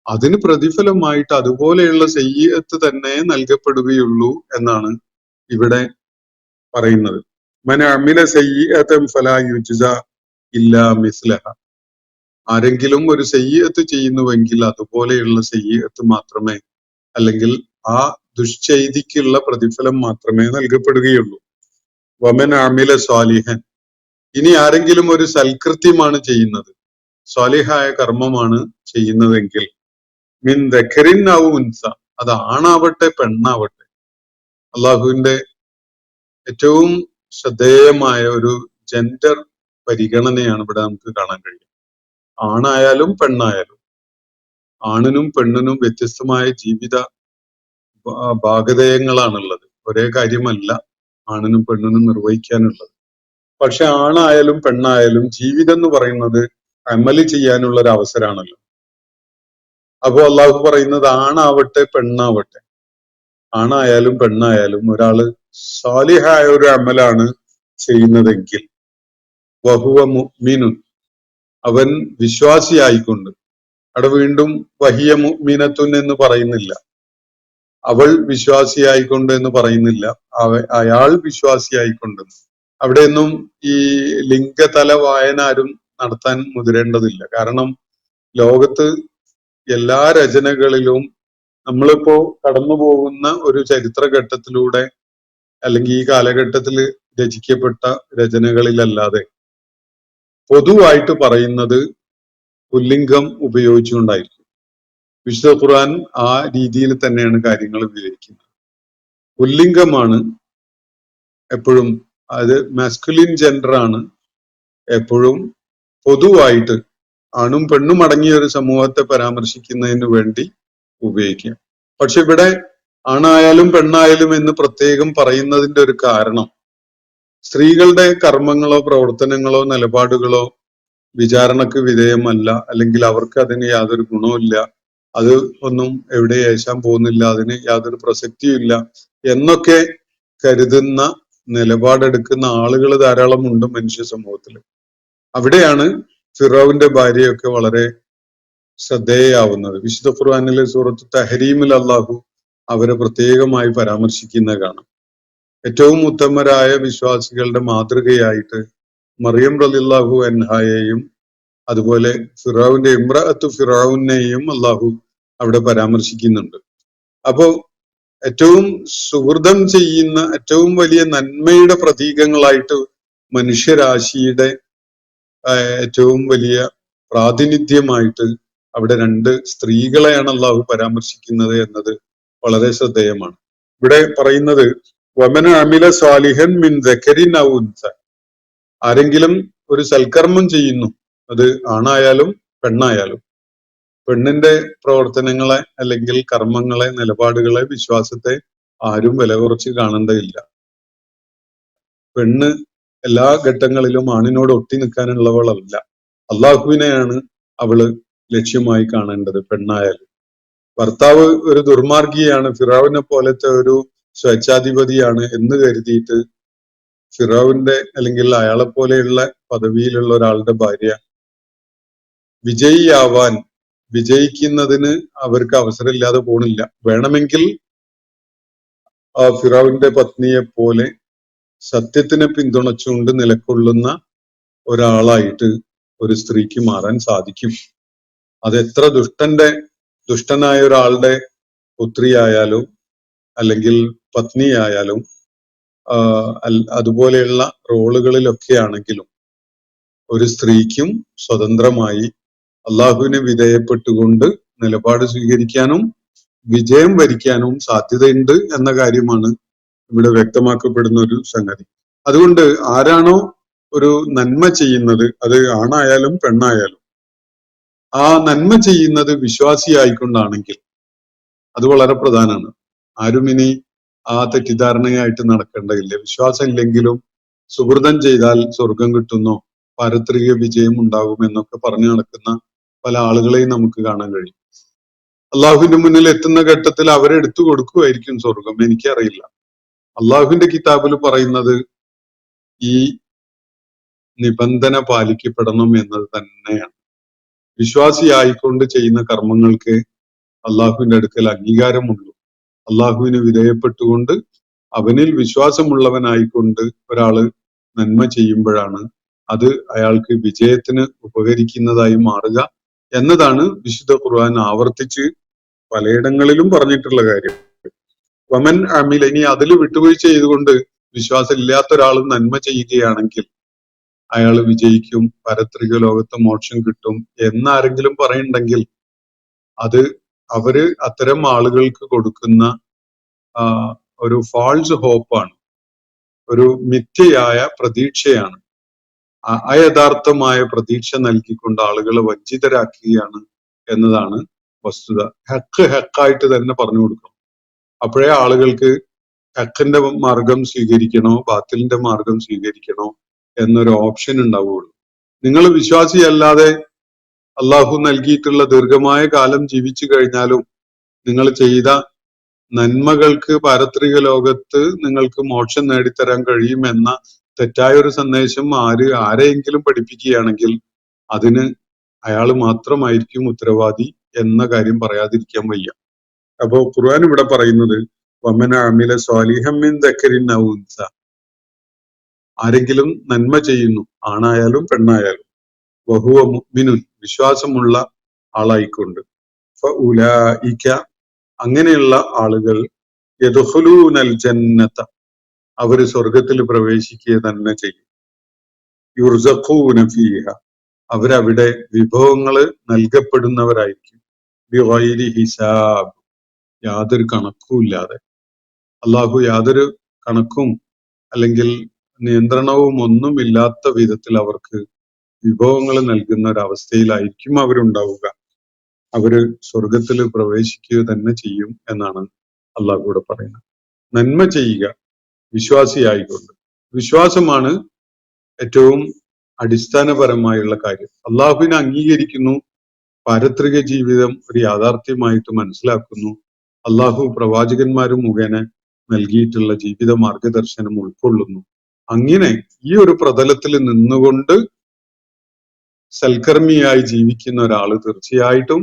അതിന് പ്രതിഫലമായിട്ട് അതുപോലെയുള്ള സയ്യിഅത്ത് തന്നെ നൽകപ്പെടുകയുള്ളൂ എന്നാണ് ഇവിടെ പറയുന്നത്. മൻ അമില സയ്യിഅതൻ ഫലാ യുജ്സ ഇല്ലാ മിസ്ലഹ, ആരെങ്കിലും ഒരു സയ്യിഅത്ത് ചെയ്യുന്നുവെങ്കിൽ അതുപോലെയുള്ള സയ്യിഅത്ത് മാത്രമേ, അല്ലെങ്കിൽ ആ ദുഷ്ചെയ്തിക്കുള്ള പ്രതിഫലം മാത്രമേ നൽകപ്പെടുകയുള്ളൂ. വമൻ അമില സ്വാലിഹൻ, ഇനി ആരെങ്കിലും ഒരു സൽകൃത്യമാണ് ചെയ്യുന്നത്, സ്വാലിഹായ കർമ്മമാണ് ചെയ്യുന്നതെങ്കിൽ, മിൻ ദക്കരിൻ ഔ ഉൻസ, അത് ആണാവട്ടെ പെണ്ണാവട്ടെ. അള്ളാഹുവിന്റെ ഏറ്റവും ശ്രദ്ധേയമായ ഒരു ജെൻഡർ പരിഗണനയാണ് ഇവിടെ നമുക്ക് കാണാൻ കഴിയും. ആണായാലും പെണ്ണായാലും, ആണിനും പെണ്ണിനും വ്യത്യസ്തമായ ജീവിത ഭാഗധേയങ്ങളാണുള്ളത്. ഒരേ കാര്യമല്ല ആണിനും പെണ്ണിനും നിർവഹിക്കാനുള്ളത്. പക്ഷെ ആണായാലും പെണ്ണായാലും ജീവിതം എന്ന് പറയുന്നത് അമല് ചെയ്യാനുള്ള ഒരു അവസരമാണല്ലോ. അപ്പോ അള്ളാഹു പറയുന്നത് ആണാവട്ടെ പെണ്ണാവട്ടെ, ആണായാലും പെണ്ണായാലും ഒരാള് സാലിഹായ ഒരു അമലാണ് ചെയ്യുന്നതെങ്കിൽ, വഹുവ മുഅ്മിനുൻ, അവൻ വിശ്വാസിയായിക്കൊണ്ട്, അവിടെ വീണ്ടും വഹിയ മുഅ്മിനത്തുൻ എന്ന് പറയുന്നില്ല, അവൾ വിശ്വാസിയായിക്കൊണ്ട് എന്ന് പറയുന്നില്ല, അയാൾ വിശ്വാസിയായിക്കൊണ്ട്. അവിടെയൊന്നും ഈ ലിംഗതല വായന ആരും നടത്താൻ മുതിരേണ്ടതില്ല. കാരണം ലോകത്ത് എല്ലാ രചനകളിലും നമ്മളിപ്പോ കടന്നു പോകുന്ന ഒരു ചരിത്രഘട്ടത്തിലൂടെ, അല്ലെങ്കിൽ ഈ കാലഘട്ടത്തിൽ രചിക്കപ്പെട്ട രചനകളിലല്ലാതെ പൊതുവായിട്ട് പറയുന്നത് പുല്ലിംഗം ഉപയോഗിച്ചുകൊണ്ടായിരിക്കും. വിശുദ്ധ ഖുർആൻ ആ രീതിയിൽ തന്നെയാണ് കാര്യങ്ങൾ വിവരിക്കുന്നത്. പുല്ലിംഗമാണ് എപ്പോഴും, അത് മാസ്കുലിൻ ജെൻഡർ ആണ് എപ്പോഴും പൊതുവായിട്ട് ആണും പെണ്ണും അടങ്ങിയ ഒരു സമൂഹത്തെ പരാമർശിക്കുന്നതിന് വേണ്ടി ഉപയോഗിക്കുക. പക്ഷെ ഇവിടെ ആണായാലും പെണ്ണായാലും എന്ന് പ്രത്യേകം പറയുന്നതിന്റെ ഒരു കാരണം, സ്ത്രീകളുടെ കർമ്മങ്ങളോ പ്രവർത്തനങ്ങളോ നിലപാടുകളോ വിചാരണക്ക് വിധേയമല്ല, അല്ലെങ്കിൽ അവർക്ക് അതിന് യാതൊരു ഗുണവുമില്ല, അത് ഒന്നും എവിടെ ഏശാൻ പോകുന്നില്ല, അതിന് യാതൊരു പ്രസക്തിയും ഇല്ല എന്നൊക്കെ കരുതുന്ന നിലപാടെടുക്കുന്ന ആളുകൾ ധാരാളം ഉണ്ട് മനുഷ്യ സമൂഹത്തിൽ. അവിടെയാണ് ഫിറോവിന്റെ ഭാര്യയൊക്കെ വളരെ ശ്രദ്ധേയാവുന്നത്. വിശുദ്ധ ഖുർആനിലെ സൂറത്ത് തഹരീമിൽ അള്ളാഹു അവരെ പ്രത്യേകമായി പരാമർശിക്കുന്നത് കാണാം. ഏറ്റവും ഉത്തമരായ വിശ്വാസികളുടെ മാതൃകയായിട്ട് മറിയം റളിയല്ലാഹു അൻഹയെയും അതുപോലെ ഫിറോവിന്റെ ഇമ്രഅത്തു ഫിറോവിനെയും അള്ളാഹു അവിടെ പരാമർശിക്കുന്നുണ്ട്. അപ്പോ ഏറ്റവും സുഹൃതം ചെയ്യുന്ന, ഏറ്റവും വലിയ നന്മയുടെ പ്രതീകങ്ങളായിട്ട് മനുഷ്യരാശിയുടെ ഏറ്റവും വലിയ പ്രാതിനിധ്യമായിട്ട് അവിടെ രണ്ട് സ്ത്രീകളെയാണ് അള്ളാഹു പരാമർശിക്കുന്നത് എന്നത് വളരെ ശ്രദ്ധേയമാണ്. ഇവിടെ പറയുന്നത് വമന അമില സ്വാലിഹൻ മിൻ ദക്കരിൻ ഔ ഉൻസ, ആരെങ്കിലും ഒരു സൽക്കർമ്മം ചെയ്യുന്നു, അത് ആണായാലും പെണ്ണായാലും, പെണ്ണിന്റെ പ്രവർത്തനങ്ങളെ അല്ലെങ്കിൽ കർമ്മങ്ങളെ, നിലപാടുകളെ, വിശ്വാസത്തെ ആരും വില കുറച്ച് കാണേണ്ടതില്ല. പെണ്ണ് എല്ലാ ഘട്ടങ്ങളിലും ആണിനോട് ഒട്ടി നിൽക്കാനുള്ളവളല്ല. അള്ളാഹുവിനെയാണ് അവള് ലക്ഷ്യമായി കാണേണ്ടത്. പെണ്ണായാലും ഭർത്താവ് ഒരു ദുർമാർഗിയാണ്, ഫിറോവിനെ പോലത്തെ ഒരു സ്വേച്ഛാധിപതിയാണ് എന്ന് കരുതിയിട്ട് ഫിറോവിന്റെ അല്ലെങ്കിൽ അയാളെ പോലെയുള്ള പദവിയിലുള്ള ഒരാളുടെ ഭാര്യ വിജയിയാവാൻ, വിജയിക്കുന്നതിന് അവർക്ക് അവസരമില്ലാതെ പോണില്ല. വേണമെങ്കിൽ ആ ഫിറോവിന്റെ പത്നിയെ പോലെ സത്യത്തിനെ പിന്തുണച്ചുകൊണ്ട് നിലകൊള്ളുന്ന ഒരാളായിട്ട് ഒരു സ്ത്രീക്ക് മാറാൻ സാധിക്കും. അത് എത്ര ദുഷ്ടനായ ഒരാളുടെ പുത്രിയായാലും അല്ലെങ്കിൽ പത്നിയായാലും അതുപോലെയുള്ള റോളുകളിലൊക്കെ ആണെങ്കിലും ഒരു സ്ത്രീക്കും സ്വതന്ത്രമായി അള്ളാഹുവിനെ വിധേയപ്പെട്ടുകൊണ്ട് നിലപാട് സ്വീകരിക്കാനും വിജയം വരിക്കാനും സാധ്യതയുണ്ട് എന്ന കാര്യമാണ് ഇവിടെ വ്യക്തമാക്കപ്പെടുന്ന ഒരു സംഗതി. അതുകൊണ്ട് ആരാണോ ഒരു നന്മ ചെയ്യുന്നത്, അത് ആണായാലും പെണ്ണായാലും, ആ നന്മ ചെയ്യുന്നത് വിശ്വാസിയായിക്കൊണ്ടാണെങ്കിൽ അത് വളരെ പ്രധാനമാണ്. ആരും ഇനി ആ തെറ്റിദ്ധാരണയായിട്ട് നടക്കേണ്ടതില്ല. വിശ്വാസം ഇല്ലെങ്കിലും സുഹൃതം ചെയ്താൽ സ്വർഗം കിട്ടുന്നോ, പാരത്രിക വിജയം ഉണ്ടാകുമെന്നൊക്കെ പറഞ്ഞു നടക്കുന്ന പല ആളുകളെയും നമുക്ക് കാണാൻ കഴിയും. അള്ളാഹുവിന്റെ മുന്നിൽ എത്തുന്ന ഘട്ടത്തിൽ അവരെ എടുത്തു കൊടുക്കുമായിരിക്കും സ്വർഗം, എനിക്കറിയില്ല. അള്ളാഹുവിന്റെ കിതാബിൽ പറയുന്നത് ഈ നിബന്ധന പാലിക്കപ്പെടണം എന്നത് തന്നെയാണ്. വിശ്വാസിയായിക്കൊണ്ട് ചെയ്യുന്ന കർമ്മങ്ങൾക്ക് അള്ളാഹുവിന്റെ അടുക്കൽ അംഗീകാരമുള്ളൂ. അള്ളാഹുവിന് വിധേയപ്പെട്ടുകൊണ്ട് അവനിൽ വിശ്വാസമുള്ളവനായിക്കൊണ്ട് ഒരാള് നന്മ ചെയ്യുമ്പോഴാണ് അത് അയാൾക്ക് വിജയത്തിന് ഉപകരിക്കുന്നതായി മാറുക എന്നതാണ് വിശുദ്ധ ഖുർആൻ ആവർത്തിച്ച് പലയിടങ്ങളിലും പറഞ്ഞിട്ടുള്ള കാര്യം. വമൻ അമിൽ, ഇനി അതിൽ വിട്ടുവീഴ്ച ചെയ്തുകൊണ്ട് വിശ്വാസം ഇല്ലാത്ത ഒരാൾ നന്മ ചെയ്യുകയാണെങ്കിൽ അയാൾ വിജയിക്കും, പാരത്രിക ലോകത്ത് മോക്ഷം കിട്ടും എന്നാരെങ്കിലും പറയുന്നുണ്ടെങ്കിൽ അത് അവര് അത്തരം ആളുകൾക്ക് കൊടുക്കുന്ന ഒരു ഫാൾസ് ഹോപ്പാണ്, ഒരു മിഥ്യയായ പ്രതീക്ഷയാണ്. അയഥാർത്ഥമായ പ്രതീക്ഷ നൽകിക്കൊണ്ട് ആളുകളെ വഞ്ചിതരാക്കുകയാണ് എന്നതാണ് വസ്തുത. ഹക്കായിട്ട് തന്നെ പറഞ്ഞു കൊടുക്കണം. അപ്പോഴേ ആളുകൾക്ക് ഹക്കിന്റെ മാർഗം സ്വീകരിക്കണോ ബാത്തിലിന്റെ മാർഗം സ്വീകരിക്കണോ എന്നൊരു ഓപ്ഷൻ ഉണ്ടാവുകയുള്ളൂ. നിങ്ങൾ വിശ്വാസിയല്ലാതെ അള്ളാഹു നൽകിയിട്ടുള്ള ദീർഘമായ കാലം ജീവിച്ചു കഴിഞ്ഞാലും നിങ്ങൾ ചെയ്ത നന്മകൾക്ക് പാരത്രിക ലോകത്ത് നിങ്ങൾക്ക് മോക്ഷം നേടിത്തരാൻ കഴിയുമെന്ന തെറ്റായ ഒരു സന്ദേശം ആരെയെങ്കിലും പഠിപ്പിക്കുകയാണെങ്കിൽ അതിന് അയാൾ മാത്രമായിരിക്കും ഉത്തരവാദി എന്ന കാര്യം പറയാതിരിക്കാൻ വയ്യ. അപ്പോ ഖുർആൻ ഇവിടെ പറയുന്നത് വമന അമില സ്വാലിഹം മിൻ ദക്കരിൻ ഔ ഉൻസ, ആരെങ്കിലും നന്മ ചെയ്യുന്നു, ആണായാലും പെണ്ണായാലും, വഹുവ മുഅ്മിനുൻ, വിശ്വാസമുള്ള ആളായിക്കൊണ്ട്, ഫഉലൈക, അങ്ങനെയുള്ള ആളുകൾ, യദ്ഖുലൂനൽ ജന്നത, അവര് സ്വർഗത്തിൽ പ്രവേശിക്കുക തന്നെ ചെയ്യും. യുർസഖൂന ഫീഹ, അവരവിടെ വിഭവങ്ങൾ നൽകപ്പെടുന്നവരായിരിക്കും. ബിഗൈരി ഹിസാബ്, യാതൊരു കണക്കുമില്ലാതെ. അള്ളാഹു യാതൊരു കണക്കും അല്ലെങ്കിൽ നിയന്ത്രണവും ഒന്നുമില്ലാത്ത വിധത്തിൽ അവർക്ക് വിഭവങ്ങൾ നൽകുന്ന ഒരവസ്ഥയിലായിരിക്കും അവരുണ്ടാവുക. അവര് സ്വർഗത്തിൽ പ്രവേശിക്കുക തന്നെ ചെയ്യും എന്നാണ് അള്ളാഹു കൂടെ പറയുന്നത്. നന്മ ചെയ്യുക വിശ്വാസിയായിക്കൊണ്ട്. വിശ്വാസമാണ് ഏറ്റവും അടിസ്ഥാനപരമായുള്ള കാര്യം. അള്ളാഹുവിനെ അംഗീകരിക്കുന്നു, പാരത്രിക ജീവിതം ഒരു യാഥാർത്ഥ്യമായിട്ട് മനസ്സിലാക്കുന്നു, അള്ളാഹു പ്രവാചകന്മാരും മുഖേന നൽകിയിട്ടുള്ള ജീവിത മാർഗദർശനം ഉൾക്കൊള്ളുന്നു. അങ്ങനെ ഈ ഒരു പ്രതലത്തിൽ നിന്നുകൊണ്ട് സൽക്കർമ്മിയായി ജീവിക്കുന്ന ഒരാള് തീർച്ചയായിട്ടും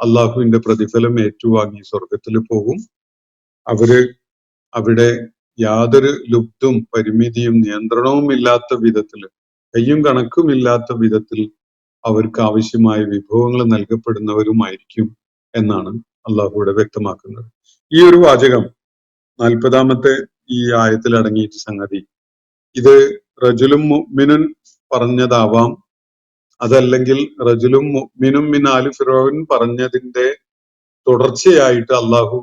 അള്ളാഹുവിന്റെ പ്രതിഫലം ഏറ്റുവാങ്ങി സ്വർഗത്തിൽ പോകും. അവര് അവിടെ യാതൊരു ലുബ്ധും പരിമിതിയും നിയന്ത്രണവും ഇല്ലാത്ത വിധത്തിൽ, കയ്യും കണക്കുമില്ലാത്ത വിധത്തിൽ അവർക്ക് ആവശ്യമായ വിഭവങ്ങൾ നൽകപ്പെടുന്നവരുമായിരിക്കും എന്നാണ് അള്ളാഹുവിടെ വ്യക്തമാക്കുന്നത്. ഈ ഒരു വാചകം 40-ാമത്തെ ഈ ആയത്തിൽ അടങ്ങിയിട്ട് സംഗതി, ഇത് റജുലും മുഅ്മിനുൻ പറഞ്ഞതാവാം, അതല്ലെങ്കിൽ റജുലും മുഅ്മിനും മിൻ ആലി ഫിറഔൻ പറഞ്ഞതിന്റെ തുടർച്ചയായിട്ട് അള്ളാഹു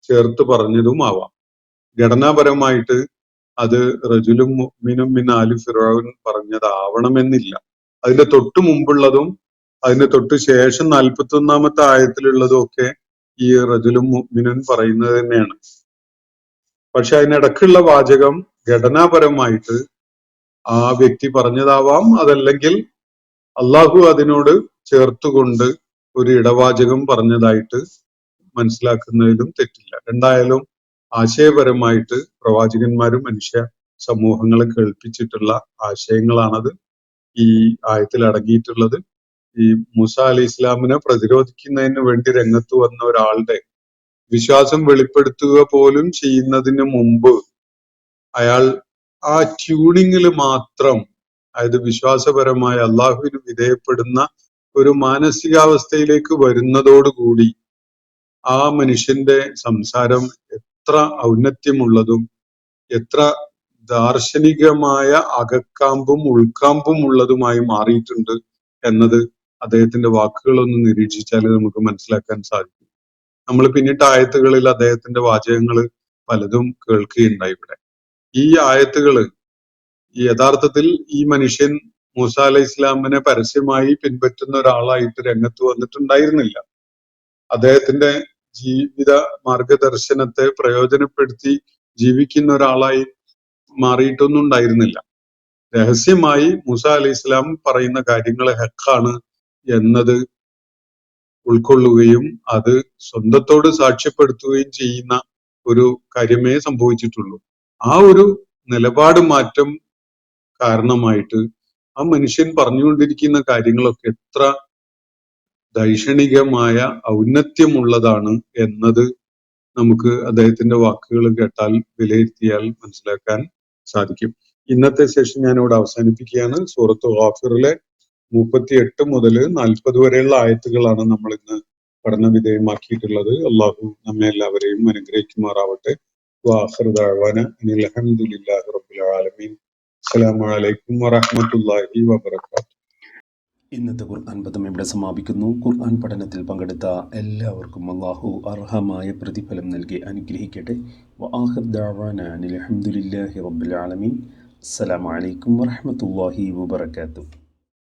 ചേർത്ത് പറഞ്ഞതും ആവാം. ഘടനാപരമായിട്ട് അത് റജുലും മുഅ്മിനും മിൻ ആലി ഫിറഔൻ പറഞ്ഞതാവണമെന്നില്ല. അതിന്റെ തൊട്ടു മുമ്പുള്ളതും അതിന്റെ തൊട്ട് ശേഷം 41-ാമത്തെ ആയത്തിലുള്ളതും ഒക്കെ ഈ റജുലും മുഅ്മിനുൻ പറയുന്നത് തന്നെയാണ്. പക്ഷെ അതിനിടക്കുള്ള വാചകം ഘടനാപരമായിട്ട് ആ വ്യക്തി പറഞ്ഞതാവാം, അതല്ലെങ്കിൽ അള്ളാഹു അതിനോട് ചേർത്തുകൊണ്ട് ഒരു ഇടവാചകം പറഞ്ഞതായിട്ട് മനസ്സിലാക്കുന്നതിലും തെറ്റില്ല. രണ്ടായാലും ആശയപരമായിട്ട് പ്രവാചകന്മാരും മനുഷ്യ സമൂഹങ്ങളെ കേൾപ്പിച്ചിട്ടുള്ള ആശയങ്ങളാണത് ഈ ആയത്തിൽ അടങ്ങിയിട്ടുള്ളത്. ഈ മൂസ അലി ഇസ്ലാമിനെ പ്രതിരോധിക്കുന്നതിന് വേണ്ടി രംഗത്ത് വന്ന ഒരാളുടെ വിശ്വാസം വെളിപ്പെടുത്തുക പോലും ചെയ്യുന്നതിന് മുമ്പ് അയാൾ ആ ട്യൂണിങ്ങിൽ മാത്രം അതായത് വിശ്വാസപരമായ അള്ളാഹുവിന് വിധേയപ്പെടുന്ന ഒരു മാനസികാവസ്ഥയിലേക്ക് വരുന്നതോടുകൂടി ആ മനുഷ്യന്റെ സംസാരം എത്ര ഔന്നത്യമുള്ളതും എത്ര ദാർശനികമായ അകക്കാമ്പും ഉൾക്കാമ്പും ഉള്ളതുമായി മാറിയിട്ടുണ്ട് എന്നത് അദ്ദേഹത്തിന്റെ വാക്കുകളൊന്ന് നിരീക്ഷിച്ചാൽ നമുക്ക് മനസ്സിലാക്കാൻ സാധിക്കും. നമ്മൾ പിന്നിട്ട ആയത്തുകളിൽ അദ്ദേഹത്തിന്റെ വാചകങ്ങൾ പലതും കേൾക്കുകയുണ്ടായി. ഇവിടെ ഈ ആയത്തുകള് യഥാർത്ഥത്തിൽ ഈ മനുഷ്യൻ മൂസ അലൈഹി ഇസ്ലാമിനെ പരസ്യമായി പിൻപറ്റുന്ന ഒരാളായിട്ട് രംഗത്ത് വന്നിട്ടുണ്ടായിരുന്നില്ല. അദ്ദേഹത്തിന്റെ ജീവിത മാർഗദർശനത്തെ പ്രയോജനപ്പെടുത്തി ജീവിക്കുന്ന ഒരാളായി മാറിയിട്ടൊന്നും ഉണ്ടായിരുന്നില്ല. രഹസ്യമായി മൂസ അലൈഹി ഇസ്ലാം പറയുന്ന കാര്യങ്ങൾ ഹക്കാണ് എന്നത് ഉൾക്കൊള്ളുകയും അത് സ്വന്തത്തോട് സാക്ഷ്യപ്പെടുത്തുകയും ചെയ്യുന്ന ഒരു കാര്യമേ സംഭവിച്ചിട്ടുള്ളൂ. ആ ഒരു നിലപാട് മാറ്റം കാരണമായിട്ട് ആ മനുഷ്യൻ പറഞ്ഞുകൊണ്ടിരിക്കുന്ന കാര്യങ്ങളൊക്കെ എത്ര ദൈക്ഷണികമായ ഔന്നത്യമുള്ളതാണ് എന്നത് നമുക്ക് അദ്ദേഹത്തിന്റെ വാക്കുകൾ കേട്ടാൽ വിലയിരുത്തിയാൽ മനസ്സിലാക്കാൻ സാധിക്കും. ഇന്നത്തെ സെഷൻ ഞാനിവിടെ അവസാനിപ്പിക്കുകയാണ്. സൂറത്ത് ഗാഫിറിലെ 38 മുതൽ 40 വരെയുള്ള ആയത്തുകളാണ് നമ്മൾ ഇന്ന് പഠന വിധേയമാക്കിയിട്ടുള്ളത്. അള്ളാഹു നമ്മെ എല്ലാവരെയും അനുഗ്രഹിക്കുമാറാവട്ടെ. വആഖിറു ദഅ്വാന അനിൽ ഹംദുലില്ലാഹി റബ്ബിൽ ആലമീൻ. അസ്സലാമു അലൈക്കും വറഹ്മത്തുള്ളാഹി വബറകാതുഹു. ഇന്നത്തെ ഖുർആൻ പദം ഇവിടെ സമാപിക്കുന്നു. ഖുർആൻ പഠനത്തിൽ പങ്കെടുത്ത എല്ലാവർക്കും അല്ലാഹു അർഹമായ പ്രതിഫലം നൽകി അനുഗ്രഹിക്കട്ടെ. വആഖിറു ദഅ്വാന അനിൽ ഹംദുലില്ലാഹി റബ്ബിൽ ആലമീൻ. അസ്സലാമു അലൈക്കും വറഹ്മത്തുള്ളാഹി വബറകാതുഹു.